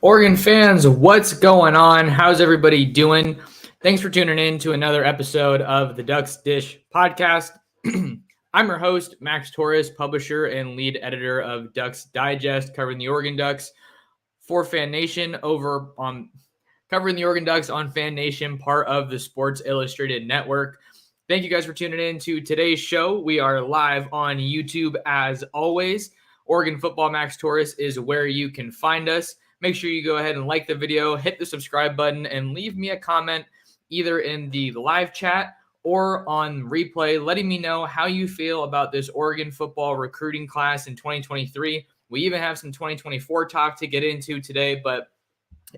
Oregon fans, what's going on? How's everybody doing? Thanks for tuning in to another episode of the Ducks Dish podcast. I'm your host, Max Torres, publisher and lead editor of Ducks Digest, covering the Oregon Ducks for Fan Nation over on covering the Oregon Ducks on Fan Nation, part of the Sports Illustrated Network. Thank you guys for tuning in to today's show. We are live on YouTube as always. Oregon Football Max Torres is where you can find us. Make sure you go ahead and like the video, hit the subscribe button, and leave me a comment either in the live chat or on replay, letting me know how you feel about this Oregon football recruiting class in 2023. We even have some 2024 talk to get into today, but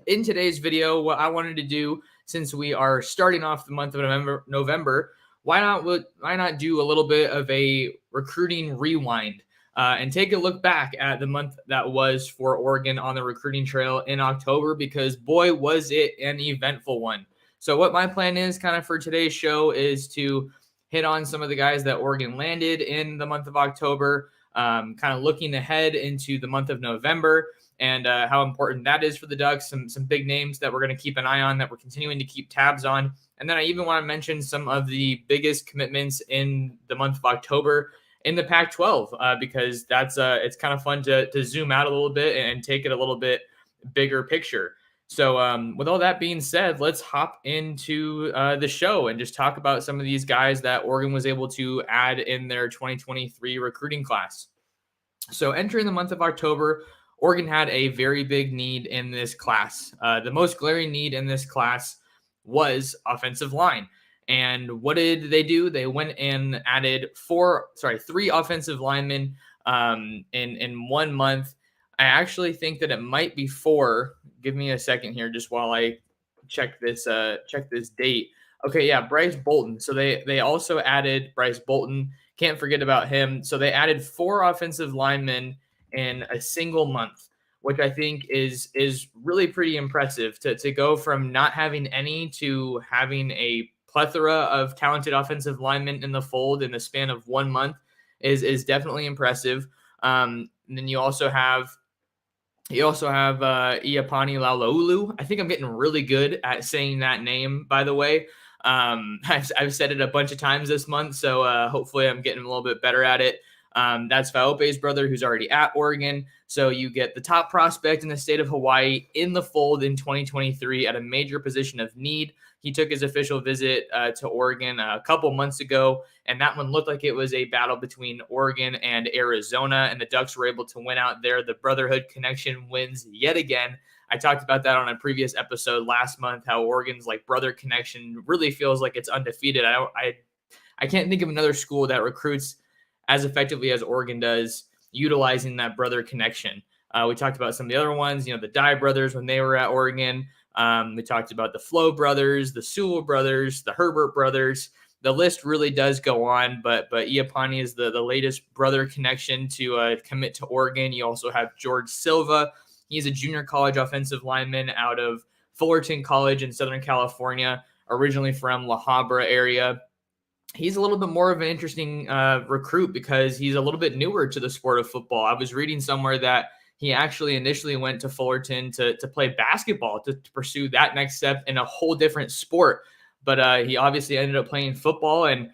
in today's video, what I wanted to do, since we are starting off the month of November, why not do a little bit of a recruiting rewind and take a look back at the month that was for Oregon on the recruiting trail in October, because boy, was it an eventful one. So what my plan is kind of for today's show is to hit on some of the guys that Oregon landed in the month of October, kind of looking ahead into the month of November, and how important that is for the Ducks. Some big names that we're going to keep an eye on, that we're continuing to keep tabs on. And then I even want to mention some of the biggest commitments in the month of October in the Pac-12, because that's it's kind of fun to zoom out a little bit and take it a little bit bigger picture. So with all that being said, let's hop into the show and just talk about some of these guys that Oregon was able to add in their 2023 recruiting class. So entering the month of October, Oregon had a very big need in this class. The most glaring need in this class was offensive line. And what did they do? They went and added three offensive linemen in 1 month. I actually think that it might be four. Give me a second here, just while I check this date. Okay, yeah, Bryce Bolton. So they also added Bryce Bolton. Can't forget about him. So they added four offensive linemen in a single month, which I think is really pretty impressive to go from not having any to having a plethora of talented offensive linemen in the fold in the span of 1 month is definitely impressive. And then you also have Iapani Laulaulu. I think I'm getting really good at saying that name, by the way. I've said it a bunch of times this month, so hopefully I'm getting a little bit better at it. That's Vaope's brother, who's already at Oregon. So you get the top prospect in the state of Hawaii in the fold in 2023 at a major position of need. He took his official visit to Oregon a couple months ago, and that one looked like it was a battle between Oregon and Arizona, and the Ducks were able to win out there. The Brotherhood Connection wins yet again. I talked about that on a previous episode last month, how Oregon's brother connection really feels like it's undefeated. I can't think of another school that recruits as effectively as Oregon does, utilizing that brother connection. We talked about some of the other ones, the Dye brothers when they were at Oregon. We talked about the Flo brothers, the Sewell brothers, the Herbert brothers. The list really does go on, but Iapani is the latest brother connection to commit to Oregon. You also have George Silva. He's a junior college offensive lineman out of Fullerton College in Southern California, originally from La Habra area. He's a little bit more of an interesting recruit because he's a little bit newer to the sport of football. I was reading somewhere that he actually initially went to Fullerton to play basketball, to pursue that next step in a whole different sport. But he obviously ended up playing football, and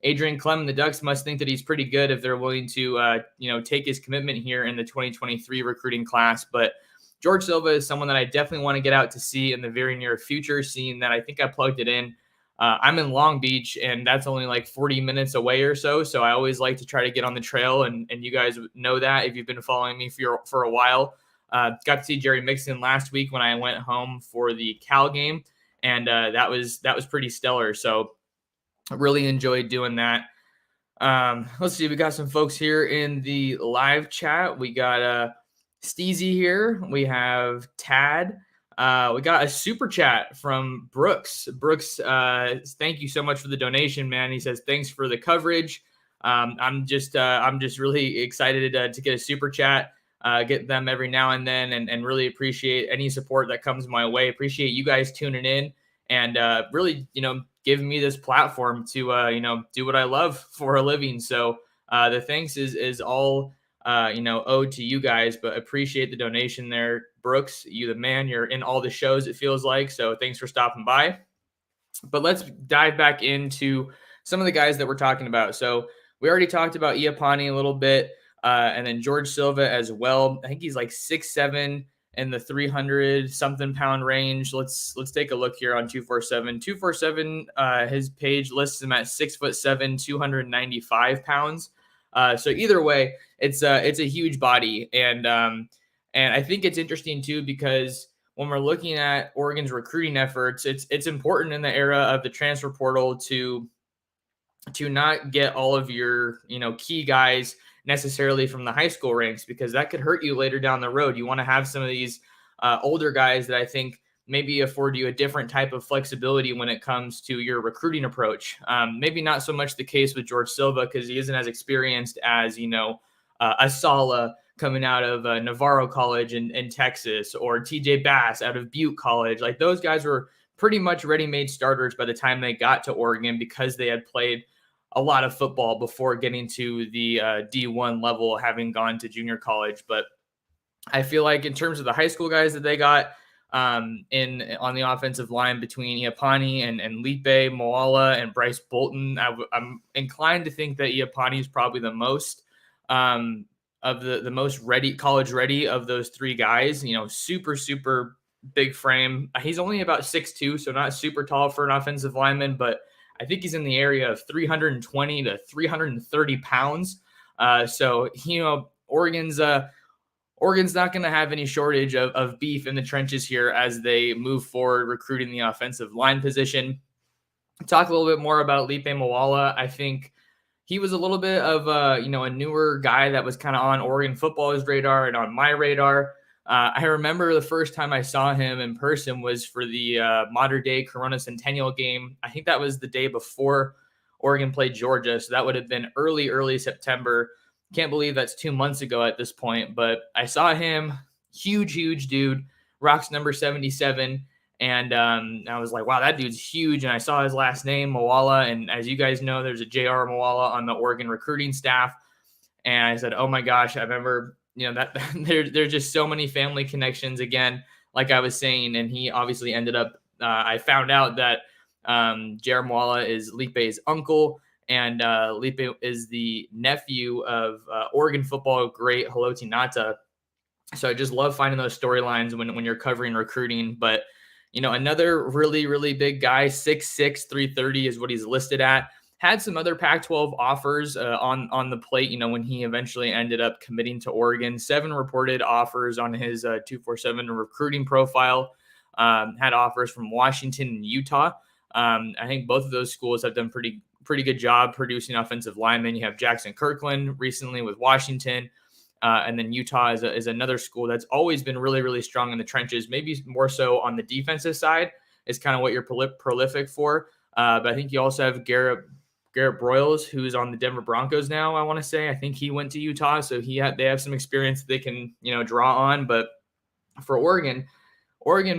Adrian Clem and the Ducks must think that he's pretty good if they're willing to, take his commitment here in the 2023 recruiting class. But George Silva is someone that I definitely want to get out to see in the very near future, seeing that I think I plugged it in. I'm in Long Beach, and that's only 40 minutes away or so. So I always like to try to get on the trail, and you guys know that if you've been following me for a while. Got to see Jerry Mixon last week when I went home for the Cal game, and that was pretty stellar. So I really enjoyed doing that. Let's see, we got some folks here in the live chat. We got Steezy here. We have Tad. We got a super chat from Brooks. Brooks, thank you so much for the donation, man. He says, thanks for the coverage. I'm just really excited to get a super chat, get them every now and then, and really appreciate any support that comes my way. Appreciate you guys tuning in and really, giving me this platform to, do what I love for a living. So the thanks is all owed to you guys, but appreciate the donation there. Brooks, you the man. You're in all the shows, it feels like. So thanks for stopping by. But let's dive back into some of the guys that we're talking about. So we already talked about Iapani a little bit, and then George Silva as well. I think he's like 6'7" in the 300 something pound range. Let's take a look here on 247. 247, his page lists him at 6'7", 295 pounds. So either way, it's a huge body, and I think it's interesting too because when we're looking at Oregon's recruiting efforts, it's important in the era of the transfer portal to not get all of your key guys necessarily from the high school ranks, because that could hurt you later down the road. You want to have some of these older guys that I think maybe afford you a different type of flexibility when it comes to your recruiting approach. Maybe not so much the case with George Silva because he isn't as experienced as Asala coming out of Navarro College in Texas, or TJ Bass out of Butte College. Like, those guys were pretty much ready-made starters by the time they got to Oregon because they had played a lot of football before getting to the D1 level, having gone to junior college. But I feel like in terms of the high school guys that they got on the offensive line between Iapani and Lipe Moala and Bryce Bolton, I'm inclined to think that Iapani is probably the most of the most ready, college ready of those three guys. Super, super big frame. He's only about 6'2", so not super tall for an offensive lineman, but I think he's in the area of 320 to 330 pounds. So Oregon's not going to have any shortage of beef in the trenches here as they move forward recruiting the offensive line position. Talk a little bit more about Lipe Moala. I think he was a little bit of a newer guy that was kind of on Oregon football's radar and on my radar. I remember the first time I saw him in person was for the modern day Corona Centennial game. I think that was the day before Oregon played Georgia. So that would have been early September. Can't believe that's 2 months ago at this point, but I saw him, huge dude, rocks number 77. And I was like, wow, that dude's huge. And I saw his last name, Moala. And as you guys know, there's a J.R. Moala on the Oregon recruiting staff. And I said, oh my gosh, I remember, that there's just so many family connections again, like I was saying. And he obviously ended up, I found out that J.R. Moala is Lipe's uncle. And Lipe is the nephew of Oregon football great Haloti Ngata. So I just love finding those storylines when you're covering recruiting. But another really, really big guy, 6'6", 330 is what he's listed at. Had some other Pac-12 offers on the plate, when he eventually ended up committing to Oregon. 7 reported offers on his 247 recruiting profile. Had offers from Washington and Utah. I think both of those schools have done pretty good job producing offensive linemen. You have Jackson Kirkland recently with Washington. And then Utah is another school that's always been really, really strong in the trenches, maybe more so on the defensive side is kind of what you're prolific for. But I think you also have Garrett Broyles, who's on the Denver Broncos now, I want to say. I think he went to Utah, so they have some experience that they can, draw on. But for Oregon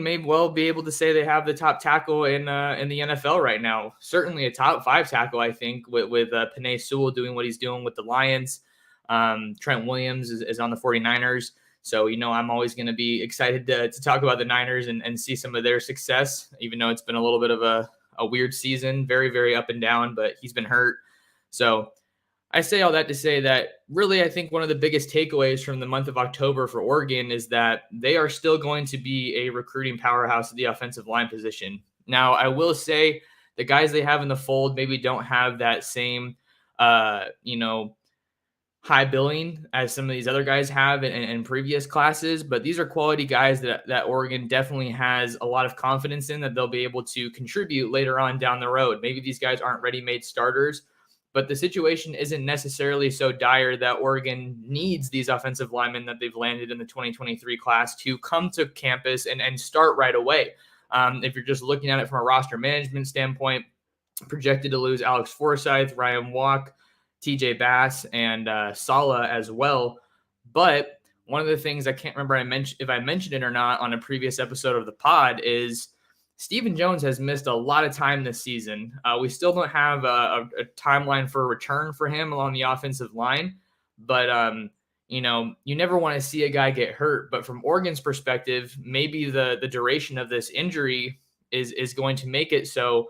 may well be able to say they have the top tackle in the NFL right now. Certainly a top 5 tackle, I think, with Penei Sewell doing what he's doing with the Lions. Trent Williams is on the 49ers. So, I'm always going to be excited to talk about the Niners and see some of their success, even though it's been a little bit of a weird season, very, very up and down, but he's been hurt. So I say all that to say that really I think one of the biggest takeaways from the month of October for Oregon is that they are still going to be a recruiting powerhouse at the offensive line position. Now, I will say the guys they have in the fold maybe don't have that same, high billing as some of these other guys have in previous classes, but these are quality guys that Oregon definitely has a lot of confidence in that they'll be able to contribute later on down the road. Maybe these guys aren't ready-made starters, but the situation isn't necessarily so dire that Oregon needs these offensive linemen that they've landed in the 2023 class to come to campus and start right away. If you're just looking at it from a roster management standpoint, projected to lose Alex Forsythe, Ryan Walk, TJ Bass, and Sala as well. But one of the things I can't remember if I mentioned it or not on a previous episode of the pod is Stephen Jones has missed a lot of time this season. We still don't have a timeline for a return for him along the offensive line. But, you never want to see a guy get hurt. But from Oregon's perspective, maybe the duration of this injury is going to make it so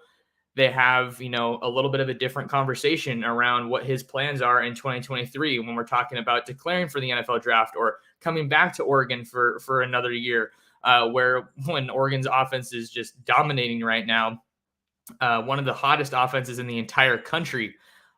they have, a little bit of a different conversation around what his plans are in 2023 when we're talking about declaring for the NFL draft or coming back to Oregon for another year, when Oregon's offense is just dominating right now, one of the hottest offenses in the entire country.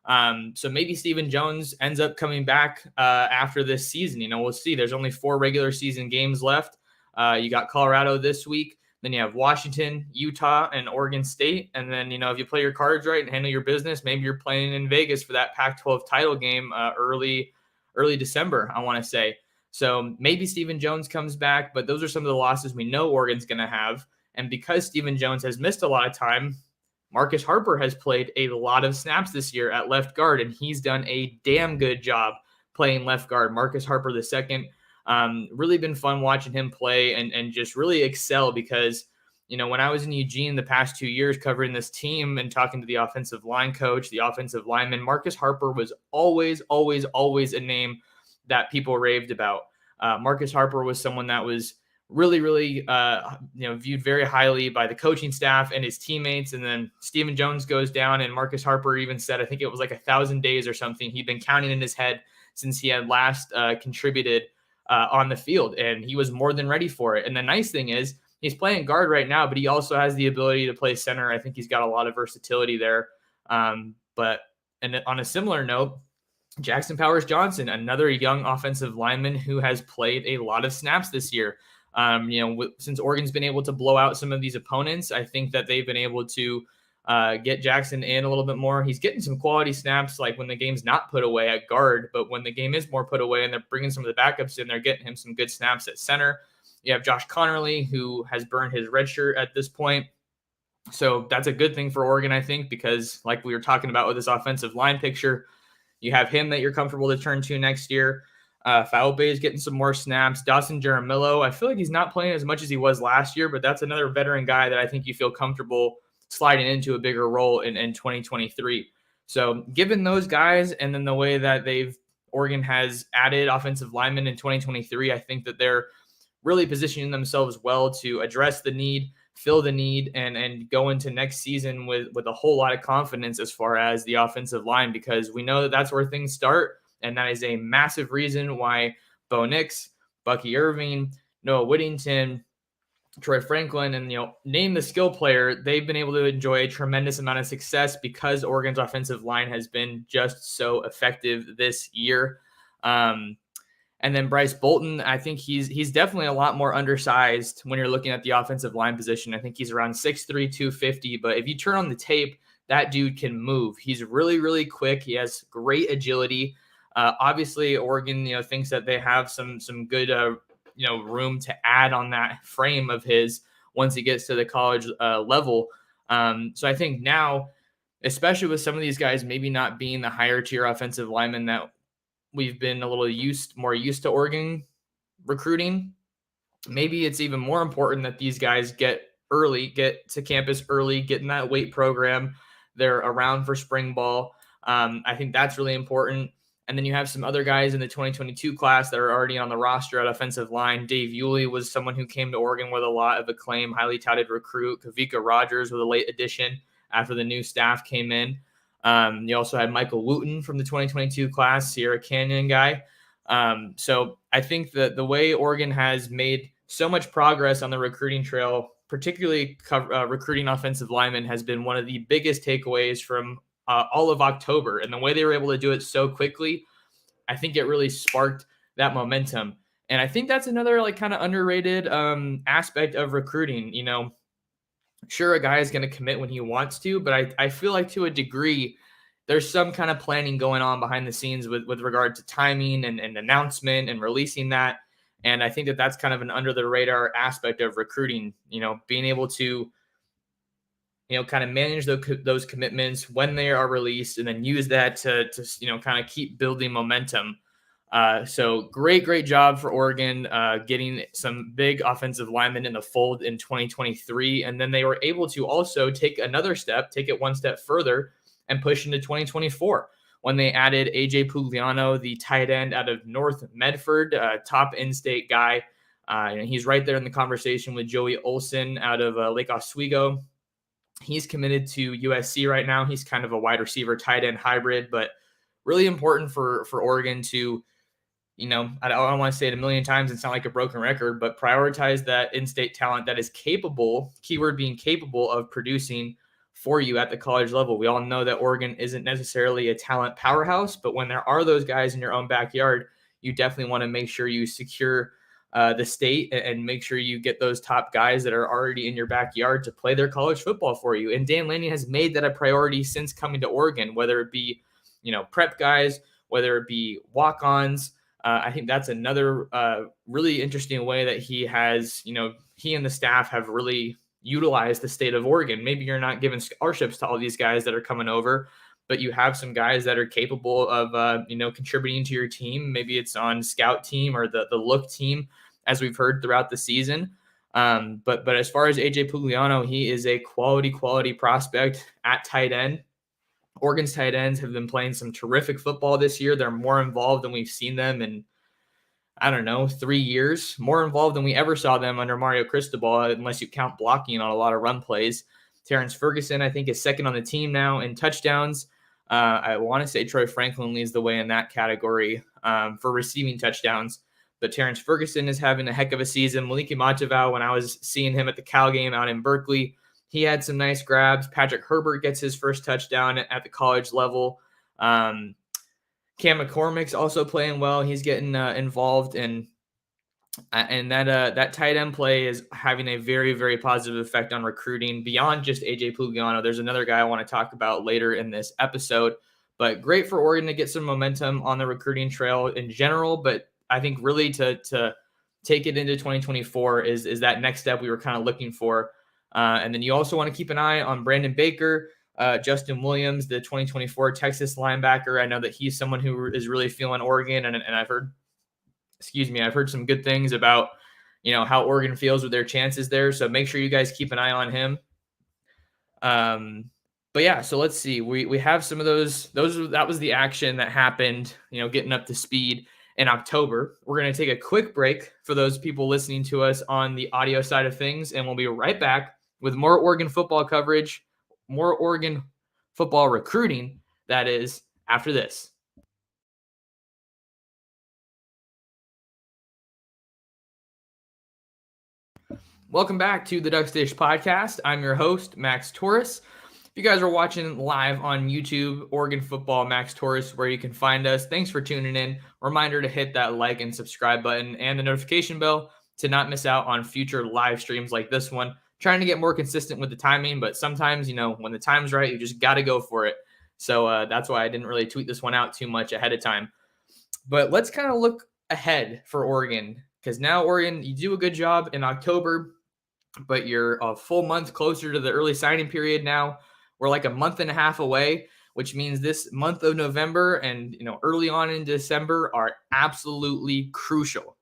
So maybe Stephen Jones ends up coming back after this season. We'll see. There's only 4 regular season games left. You got Colorado this week. Then you have Washington, Utah, and Oregon State. And then, if you play your cards right and handle your business, maybe you're playing in Vegas for that Pac-12 title game early December, I want to say. So maybe Stephen Jones comes back, but those are some of the losses we know Oregon's going to have. And because Stephen Jones has missed a lot of time, Marcus Harper has played a lot of snaps this year at left guard, and he's done a damn good job playing left guard. Marcus Harper II. Really been fun watching him play and just really excel because, when I was in Eugene the past 2 years covering this team and talking to the offensive line coach, the offensive lineman, Marcus Harper was always, always, always a name that people raved about. Marcus Harper was someone that was really, really, viewed very highly by the coaching staff and his teammates. And then Stephen Jones goes down, and Marcus Harper even said, I think it was like 1,000 days or something, he'd been counting in his head since he had last contributed on the field, and he was more than ready for it. And the nice thing is he's playing guard right now, but he also has the ability to play center. I think he's got a lot of versatility there. And on a similar note, Jackson Powers Johnson, another young offensive lineman who has played a lot of snaps this year. Since Oregon's been able to blow out some of these opponents, I think that they've been able to get Jackson in a little bit more. He's getting some quality snaps, like when the game's not put away at guard, but when the game is more put away and they're bringing some of the backups in, they're getting him some good snaps at center. You have Josh Connerly, who has burned his red shirt at this point. So that's a good thing for Oregon, I think, because like we were talking about with this offensive line picture, you have him that you're comfortable to turn to next year. Faupe is getting some more snaps. Dawson Jaramillo, I feel like he's not playing as much as he was last year, but that's another veteran guy that I think you feel comfortable sliding into a bigger role in 2023. So given those guys and then the way that Oregon has added offensive linemen in 2023, I think that they're really positioning themselves well to address the need, fill the need, and go into next season with a whole lot of confidence as far as the offensive line, because we know that that's where things start. And that is a massive reason why Bo Nix, Bucky Irving, Noah Whittington, Troy Franklin, and name the skill player, they've been able to enjoy a tremendous amount of success because Oregon's offensive line has been just so effective this year. And then Bryce Bolton, I think he's definitely a lot more undersized when you're looking at the offensive line position. I think he's around 6'3", 250, but if you turn on the tape, that dude can move. He's really, really quick. He has great agility. Obviously, Oregon, thinks that they have some good, room to add on that frame of his once he gets to the college level. So I think now, especially with some of these guys maybe not being the higher tier offensive linemen that we've been a little more used to Oregon recruiting, maybe it's even more important that these guys get to campus early, get in that weight program. They're around for spring ball. I think that's really important. And then you have some other guys in the 2022 class that are already on the roster at offensive line. Dave Yulee was someone who came to Oregon with a lot of acclaim, highly touted recruit. Kavika Rogers was a late addition after the new staff came in. You also had Michael Wooten from the 2022 class, Sierra Canyon guy. So I think that the way Oregon has made so much progress on the recruiting trail, particularly recruiting offensive linemen, has been one of the biggest takeaways from all of October. And the way they were able to do it so quickly, I think it really sparked that momentum. And I think that's another kind of underrated aspect of recruiting. Sure, a guy is going to commit when he wants to, but I feel like to a degree, there's some kind of planning going on behind the scenes with regard to timing and announcement and releasing that. And I think that that's kind of an under the radar aspect of recruiting, being able to kind of manage those commitments when they are released and then use that to kind of keep building momentum. So great job for Oregon getting some big offensive linemen in the fold in 2023. And then they were able to also take it one step further and push into 2024. when they added AJ Pugliano, the tight end out of North Medford, top in-state guy. He's right there in the conversation with Joey Olson out of Lake Oswego. He's committed to USC right now. He's kind of a wide receiver, tight end hybrid, but really important for Oregon to, I don't want to say it a million times and sound like a broken record, but prioritize that in-state talent that is capable, keyword being capable, of producing for you at the college level. We all know that Oregon isn't necessarily a talent powerhouse, but when there are those guys in your own backyard, you definitely want to make sure you secure the state and make sure you get those top guys that are already in your backyard to play their college football for you. And Dan Lanning has made that a priority since coming to Oregon, whether it be, prep guys, whether it be walk-ons. I think that's another really interesting way that he has, he and the staff have really utilized the state of Oregon. Maybe you're not giving scholarships to all these guys that are coming over, but you have some guys that are capable of, contributing to your team. Maybe it's on scout team or the look team, as we've heard throughout the season. But as far as AJ Pugliano, he is a quality prospect at tight end. Oregon's tight ends have been playing some terrific football this year. They're more involved than we've seen them in, 3 years, more involved than we ever saw them under Mario Cristobal, unless you count blocking on a lot of run plays. Terrence Ferguson, I think, is second on the team now in touchdowns. I want to say Troy Franklin leads the way in that category for receiving touchdowns. But Terrence Ferguson is having a heck of a season. Maliki Matavau, when I was seeing him at the Cal game out in Berkeley, he had some nice grabs. Patrick Herbert gets his first touchdown at the college level. Cam McCormick's also playing well. He's getting involved, and that tight end play is having a very, very positive effect on recruiting beyond just AJ Pugliano. There's another guy I want to talk about later in this episode, but great for Oregon to get some momentum on the recruiting trail in general. But I think really to take it into 2024 is that next step we were kind of looking for. And then you also want to keep an eye on Brandon Baker, Justin Williams, the 2024 Texas linebacker. I know that he's someone who is really feeling Oregon, and I've heard some good things about, how Oregon feels with their chances there. So make sure you guys keep an eye on him. But yeah, so let's see. We have some of those. That was the action that happened, getting up to speed in October. We're going to take a quick break for those people listening to us on the audio side of things, and we'll be right back with more Oregon football coverage, more Oregon football recruiting, that is, after this. Welcome back to the Ducks Dish podcast. I'm your host, Max Torres. If you guys are watching live on YouTube, Oregon Football, Max Torres, where you can find us. Thanks for tuning in. Reminder to hit that like and subscribe button and the notification bell to not miss out on future live streams like this one. Trying to get more consistent with the timing, but sometimes, when the time's right, you just got to go for it. So that's why I didn't really tweet this one out too much ahead of time. But let's kind of look ahead for Oregon, because now Oregon, you do a good job in October, but you're a full month closer to the early signing period now. We're like a month and a half away, which means this month of November and early on in December are absolutely crucial.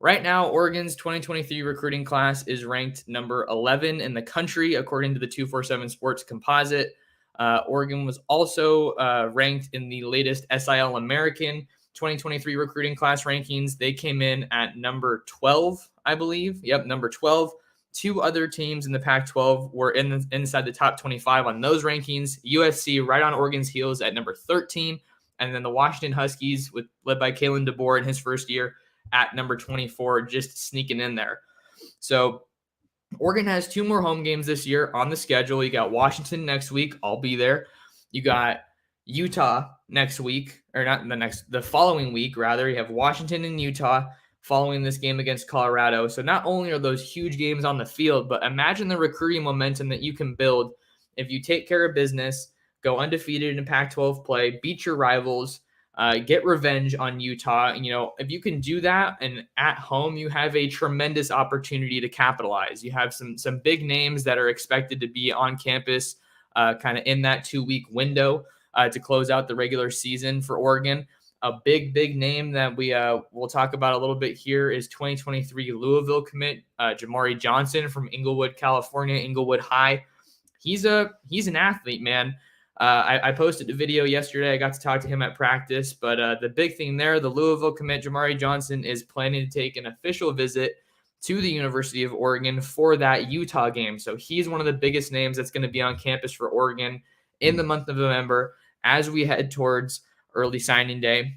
Right now, Oregon's 2023 recruiting class is ranked number 11 in the country, according to the 247 Sports Composite. Oregon was also ranked in the latest SIL American 2023 recruiting class rankings. They came in at number 12, I believe. Yep, number 12. Two other teams in the Pac-12 were inside the top 25 on those rankings. USC right on Oregon's heels at number 13. And then the Washington Huskies, led by Kalen DeBoer in his first year, at number 24, just sneaking in there. So Oregon has two more home games this year on the schedule. You got Washington next week. I'll be there. You got Utah next week, or not the following week, rather. You have Washington and Utah following this game against Colorado. So not only are those huge games on the field, but imagine the recruiting momentum that you can build if you take care of business, go undefeated in Pac-12 play, beat your rivals, get revenge on Utah. If you can do that and at home, you have a tremendous opportunity to capitalize. You have some big names that are expected to be on campus kind of in that 2-week window to close out the regular season for Oregon. A big name that we'll talk about a little bit here is 2023 Louisville commit Jamari Johnson from Inglewood, California, Inglewood High. He's an athlete, man. I posted a video yesterday. I got to talk to him at practice, but the big thing there, the Louisville commit Jamari Johnson is planning to take an official visit to the University of Oregon for that Utah game. So he's one of the biggest names that's going to be on campus for Oregon in the month of November as we head towards early signing day.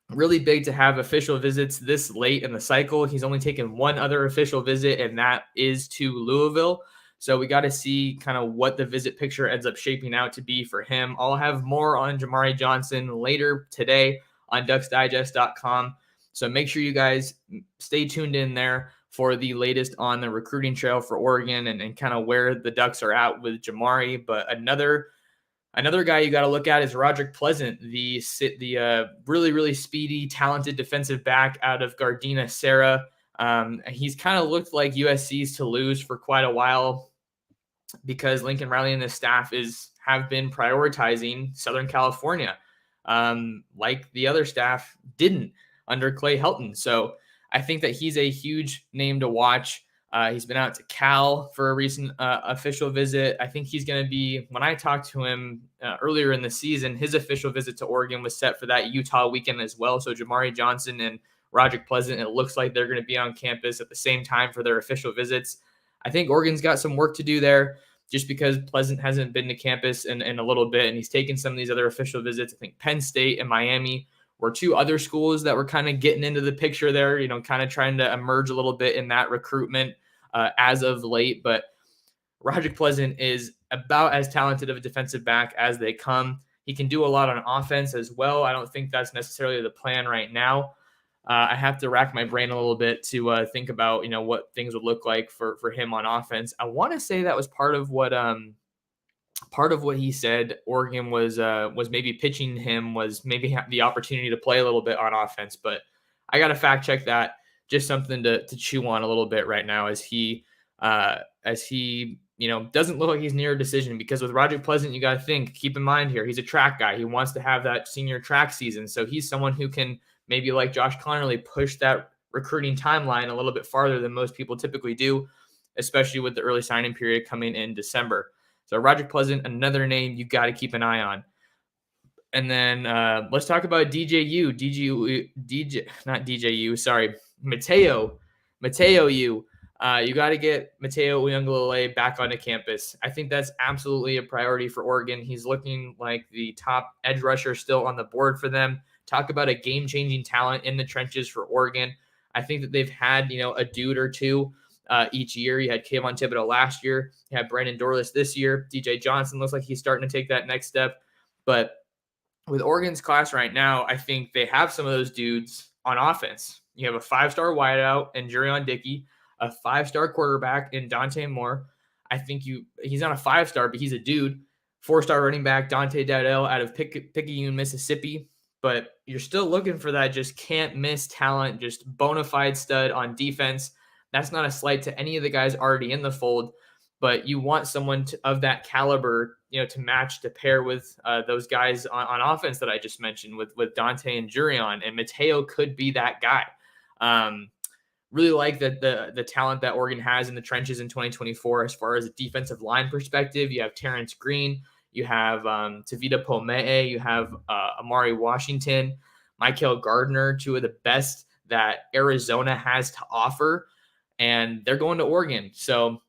Really big to have official visits this late in the cycle. He's only taken one other official visit, and that is to Louisville. So we got to see kind of what the visit picture ends up shaping out to be for him. I'll have more on Jamari Johnson later today on ducksdigest.com. So make sure you guys stay tuned in there for the latest on the recruiting trail for Oregon and kind of where the Ducks are at with Jamari. But another guy you got to look at is Roderick Pleasant, the really, really speedy, talented defensive back out of Gardena Serra. He's kind of looked like USC's to lose for quite a while because Lincoln Riley and his staff have been prioritizing Southern California, like the other staff didn't under Clay Helton. So I think that he's a huge name to watch. He's been out to Cal for a recent official visit. I think he's going to be, when I talked to him earlier in the season, his official visit to Oregon was set for that Utah weekend as well. So Jamari Johnson and Roderick Pleasant, it looks like they're going to be on campus at the same time for their official visits. I think Oregon's got some work to do there just because Pleasant hasn't been to campus in a little bit, and he's taken some of these other official visits. I think Penn State and Miami were two other schools that were kind of getting into the picture there, kind of trying to emerge a little bit in that recruitment as of late. But Roderick Pleasant is about as talented of a defensive back as they come. He can do a lot on offense as well. I don't think that's necessarily the plan right now. I have to rack my brain a little bit to think about, what things would look like for him on offense. I want to say that was part of what he said Oregon was maybe pitching him was maybe have the opportunity to play a little bit on offense, but I got to fact check that. Just something to chew on a little bit right now as he doesn't look like he's near a decision, because with Roderick Pleasant, you got to keep in mind here, he's a track guy. He wants to have that senior track season. So he's someone who can maybe, like Josh Connerly, push that recruiting timeline a little bit farther than most people typically do, especially with the early signing period coming in December. So Roderick Pleasant, another name you got to keep an eye on. And then let's talk about Mateo U. You got to get Mateo Uyunglele back onto campus. I think that's absolutely a priority for Oregon. He's looking like the top edge rusher still on the board for them. Talk about a game-changing talent in the trenches for Oregon. I think that they've had, a dude or two each year. You had Kayvon Thibodeau last year. You had Brandon Dorlus this year. DJ Johnson looks like he's starting to take that next step. But with Oregon's class right now, I think they have some of those dudes on offense. You have a 5-star wideout in Jurion Dickey, a 5-star quarterback in Dante Moore. I think he's not a 5-star, but he's a dude. 4-star running back Dante Dowdell out of Picayune, Mississippi. But you're still looking for that just can't miss talent, just bona fide stud on defense. That's not a slight to any of the guys already in the fold, but you want someone of that caliber, to pair with those guys on offense that I just mentioned with Dante and Jurion, and Mateo could be that guy. Really like the talent that Oregon has in the trenches in 2024 as far as a defensive line perspective. You have Terrence Green, you have Tavita Pomee, you have Amari Washington, Michael Gardner, two of the best that Arizona has to offer, and they're going to Oregon. So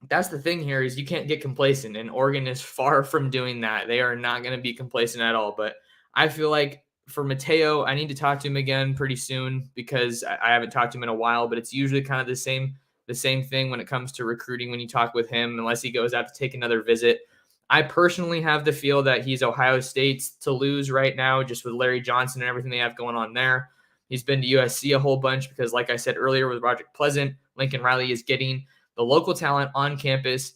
that's the thing here is you can't get complacent, and Oregon is far from doing that. They are not going to be complacent at all. But I feel like for Mateo, I need to talk to him again pretty soon because I haven't talked to him in a while, but it's usually kind of the same thing when it comes to recruiting when you talk with him, unless he goes out to take another visit. I personally have the feel that he's Ohio State's to lose right now, just with Larry Johnson and everything they have going on there. He's been to USC a whole bunch because, like I said earlier, with Roderick Pleasant, Lincoln Riley is getting the local talent on campus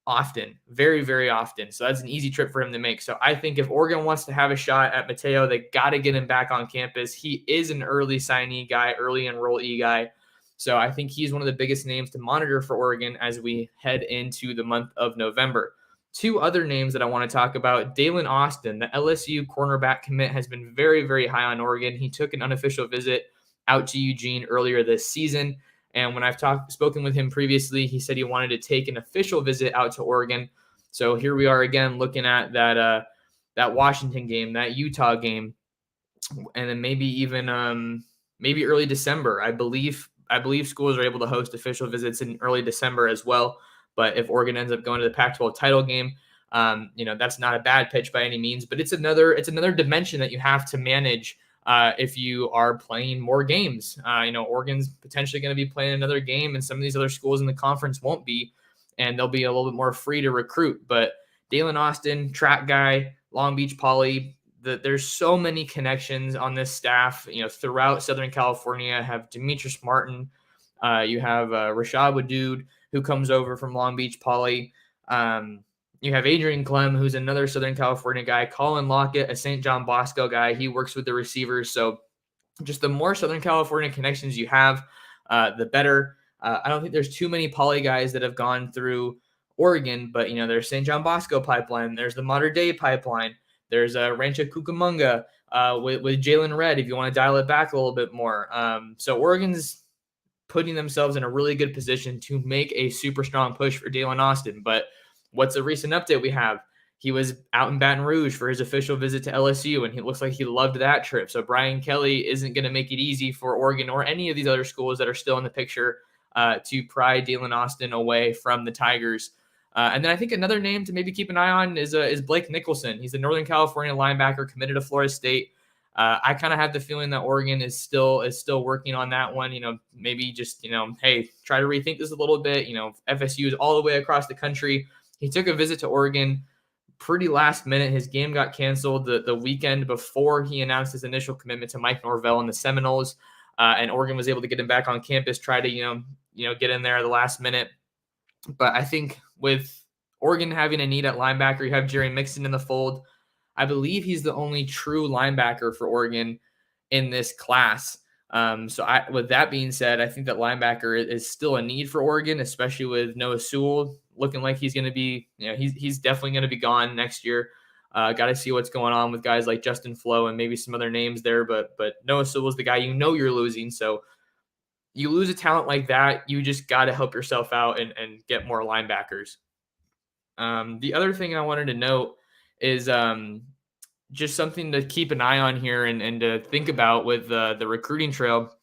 often, very, very often. So that's an easy trip for him to make. So I think if Oregon wants to have a shot at Mateo, they got to get him back on campus. He is an early signee guy, early enrollee guy. So I think he's one of the biggest names to monitor for Oregon as we head into the month of November. Two other names that I want to talk about. Dalen Austin, the LSU cornerback commit, has been very, very high on Oregon. He took an unofficial visit out to Eugene earlier this season. And when I've spoken with him previously, he said he wanted to take an official visit out to Oregon. So here we are again looking at that Washington game, that Utah game, and then maybe even maybe early December. I believe schools are able to host official visits in early December as well. But if Oregon ends up going to the Pac-12 title game, that's not a bad pitch by any means. But it's another dimension that you have to manage if you are playing more games. Oregon's potentially going to be playing another game, and some of these other schools in the conference won't be, and they'll be a little bit more free to recruit. But Dalen Austin, track guy, Long Beach Poly. There's so many connections on this staff, throughout Southern California. Have Demetrius Martin, you have Rashad Wadood, who comes over from Long Beach Poly. You have Adrian Clem, who's another Southern California guy. Colin Lockett, a St. John Bosco guy. He works with the receivers. So just the more Southern California connections you have, the better. I don't think there's too many Poly guys that have gone through Oregon, but there's St. John Bosco pipeline. There's the Mater Dei pipeline. There's Rancho Cucamonga with Jalen Red, if you want to dial it back a little bit more. So Oregon's putting themselves in a really good position to make a super strong push for Dalen Austin. But what's a recent update we have? He was out in Baton Rouge for his official visit to LSU, and he looks like he loved that trip. So Brian Kelly isn't going to make it easy for Oregon or any of these other schools that are still in the picture to pry Dalen Austin away from the Tigers. And then I think another name to maybe keep an eye on is Blake Nicholson. He's a Northern California linebacker committed to Florida State. I kind of have the feeling that Oregon is still working on that one. Maybe just hey, try to rethink this a little bit. FSU is all the way across the country. He took a visit to Oregon pretty last minute. His game got canceled the weekend before he announced his initial commitment to Mike Norvell and the Seminoles. And Oregon was able to get him back on campus. Try to get in there at the last minute. But I think with Oregon having a need at linebacker, you have Jerry Mixon in the fold. I believe he's the only true linebacker for Oregon in this class. With that being said, I think that linebacker is still a need for Oregon, especially with Noah Sewell looking like he's going to be, he's definitely going to be gone next year. Got to see what's going on with guys like Justin Flo and maybe some other names there, but Noah Sewell is the guy you're losing. So you lose a talent like that, you just got to help yourself out and get more linebackers. The other thing I wanted to note is just something to keep an eye on here and to think about with the recruiting trail.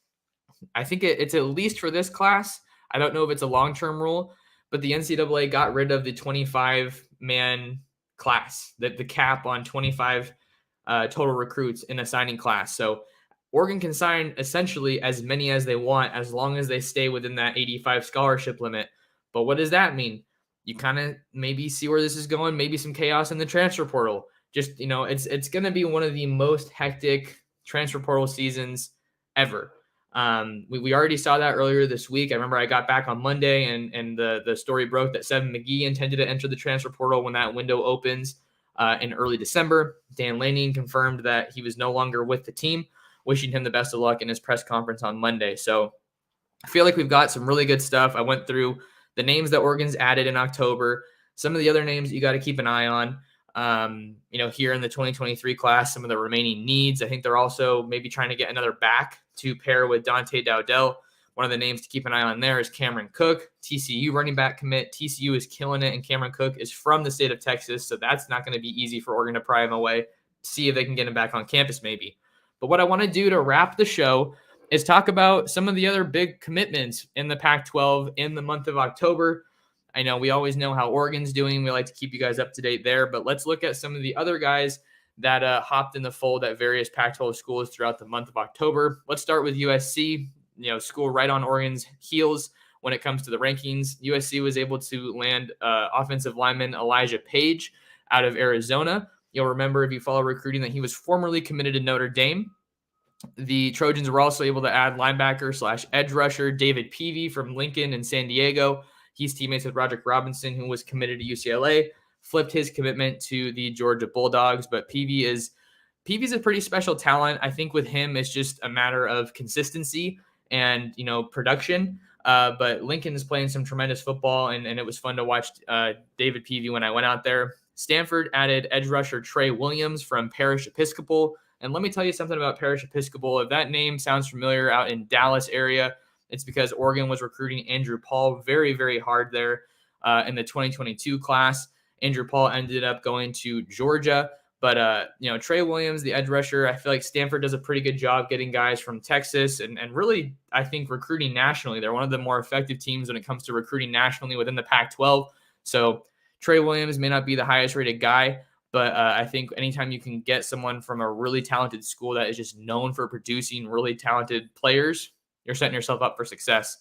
I think it's at least for this class. I don't know if it's a long-term rule, but the NCAA got rid of the 25-man class, the cap on 25 total recruits in a signing class. So Oregon can sign essentially as many as they want as long as they stay within that 85 scholarship limit. But what does that mean? You kind of maybe see where this is going, maybe some chaos in the transfer portal. Just, it's going to be one of the most hectic transfer portal seasons ever. We already saw that earlier this week. I remember I got back on Monday and the story broke that Seven McGee intended to enter the transfer portal when that window opens in early December. Dan Lanning confirmed that he was no longer with the team, wishing him the best of luck in his press conference on Monday. So I feel like we've got some really good stuff. I went through the names that Oregon's added in October, some of the other names that you got to keep an eye on. Here in the 2023 class, some of the remaining needs. I think they're also maybe trying to get another back to pair with Dante Dowdell. One of the names to keep an eye on there is Cameron Cook, TCU running back commit. TCU is killing it, and Cameron Cook is from the state of Texas, so that's not going to be easy for Oregon to pry him away. See if they can get him back on campus maybe. But what I want to do to wrap the show is talk about some of the other big commitments in the Pac-12 in the month of October. I know we always know how Oregon's doing. We like to keep you guys up to date there, but let's look at some of the other guys that hopped in the fold at various Pac-12 schools throughout the month of October. Let's start with USC, school right on Oregon's heels when it comes to the rankings. USC was able to land offensive lineman Elijah Page out of Arizona. You'll remember if you follow recruiting that he was formerly committed to Notre Dame. The Trojans were also able to add linebacker / edge rusher David Peavy from Lincoln and San Diego. He's teammates with Roderick Robinson, who was committed to UCLA, flipped his commitment to the Georgia Bulldogs. But Peavy's a pretty special talent. I think with him, it's just a matter of consistency and, production. But Lincoln is playing some tremendous football, and it was fun to watch David Peavy when I went out there. Stanford added edge rusher Trey Williams from Parish Episcopal. And let me tell you something about Parish Episcopal. If that name sounds familiar out in Dallas area, it's because Oregon was recruiting Andrew Paul very, very hard there in the 2022 class. Andrew Paul ended up going to Georgia. But, Trey Williams, the edge rusher, I feel like Stanford does a pretty good job getting guys from Texas and really, I think, recruiting nationally. They're one of the more effective teams when it comes to recruiting nationally within the Pac-12. So Trey Williams may not be the highest rated guy, but I think anytime you can get someone from a really talented school that is just known for producing really talented players, you're setting yourself up for success.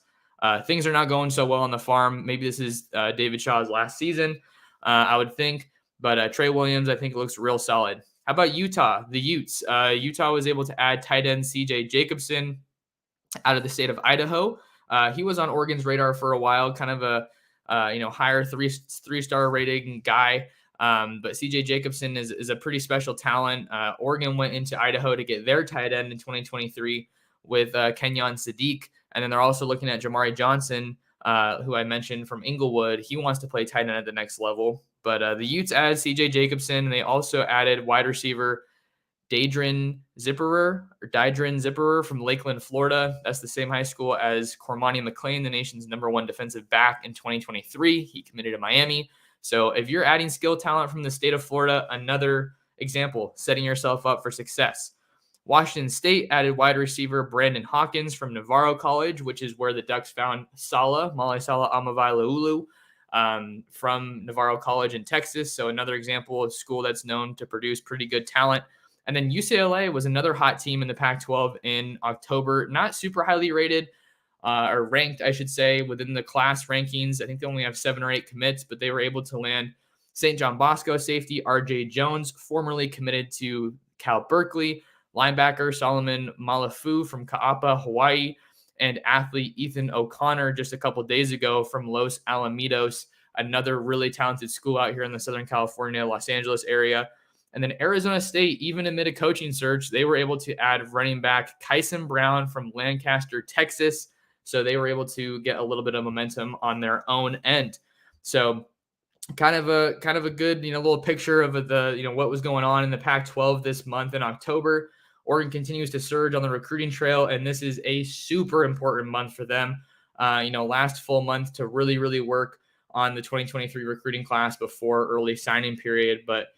Things are not going so well on the farm. Maybe this is David Shaw's last season, I would think. But Trey Williams, I think, looks real solid. How about Utah, the Utes? Utah was able to add tight end C.J. Jacobson out of the state of Idaho. He was on Oregon's radar for a while, kind of a higher three-star rating guy. But C.J. Jacobson is a pretty special talent. Oregon went into Idaho to get their tight end in 2023 with Kenyon Sadiq. And then they're also looking at Jamari Johnson, who I mentioned from Inglewood. He wants to play tight end at the next level. But the Utes added C.J. Jacobson, and they also added wide receiver Daedrin Zipperer from Lakeland, Florida. That's the same high school as Cormani McLean, the nation's #1 defensive back in 2023. He committed to Miami. So if you're adding skill talent from the state of Florida, another example, setting yourself up for success. Washington State added wide receiver Brandon Hawkins from Navarro College, which is where the Ducks found Male Sala Amavai-Laulu from Navarro College in Texas. So another example of school that's known to produce pretty good talent. And then UCLA was another hot team in the Pac-12 in October, not super highly rated or ranked, I should say, within the class rankings. I think they only have 7 or 8 commits, but they were able to land St. John Bosco safety R.J. Jones, formerly committed to Cal Berkeley, linebacker Solomon Malafu from Ka'apa, Hawaii, and athlete Ethan O'Connor just a couple days ago from Los Alamitos, another really talented school out here in the Southern California, Los Angeles area. And then Arizona State, even amid a coaching search, they were able to add running back Kyson Brown from Lancaster, Texas. So they were able to get a little bit of momentum on their own end. So kind of a good, little picture of the, what was going on in the Pac-12 this month in October. Oregon continues to surge on the recruiting trail, and this is a super important month for them. Last full month to really, really work on the 2023 recruiting class before early signing period. But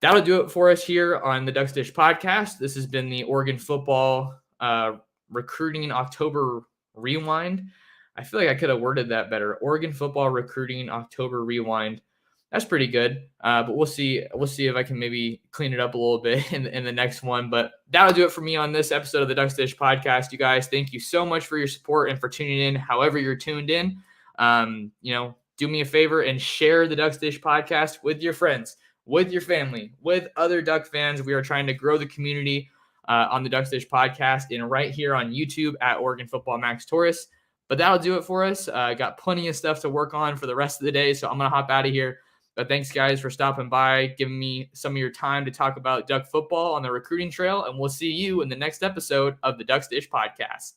that'll do it for us here on the Ducks Dish podcast. This has been the Oregon football recruiting October rewind. I feel like I could have worded that better. Oregon football recruiting October rewind. That's pretty good. But we'll see. We'll see if I can maybe clean it up a little bit in the next one. But that'll do it for me on this episode of the Ducks Dish podcast. You guys, thank you so much for your support and for tuning in. However you're tuned in, do me a favor and share the Ducks Dish podcast with your friends, with your family, with other Duck fans. We are trying to grow the community on the Ducks Dish podcast and right here on YouTube at Oregon Football Max Torres. But that'll do it for us. Got plenty of stuff to work on for the rest of the day, so I'm going to hop out of here. But thanks, guys, for stopping by, giving me some of your time to talk about Duck football on the recruiting trail, and we'll see you in the next episode of the Ducks Dish podcast.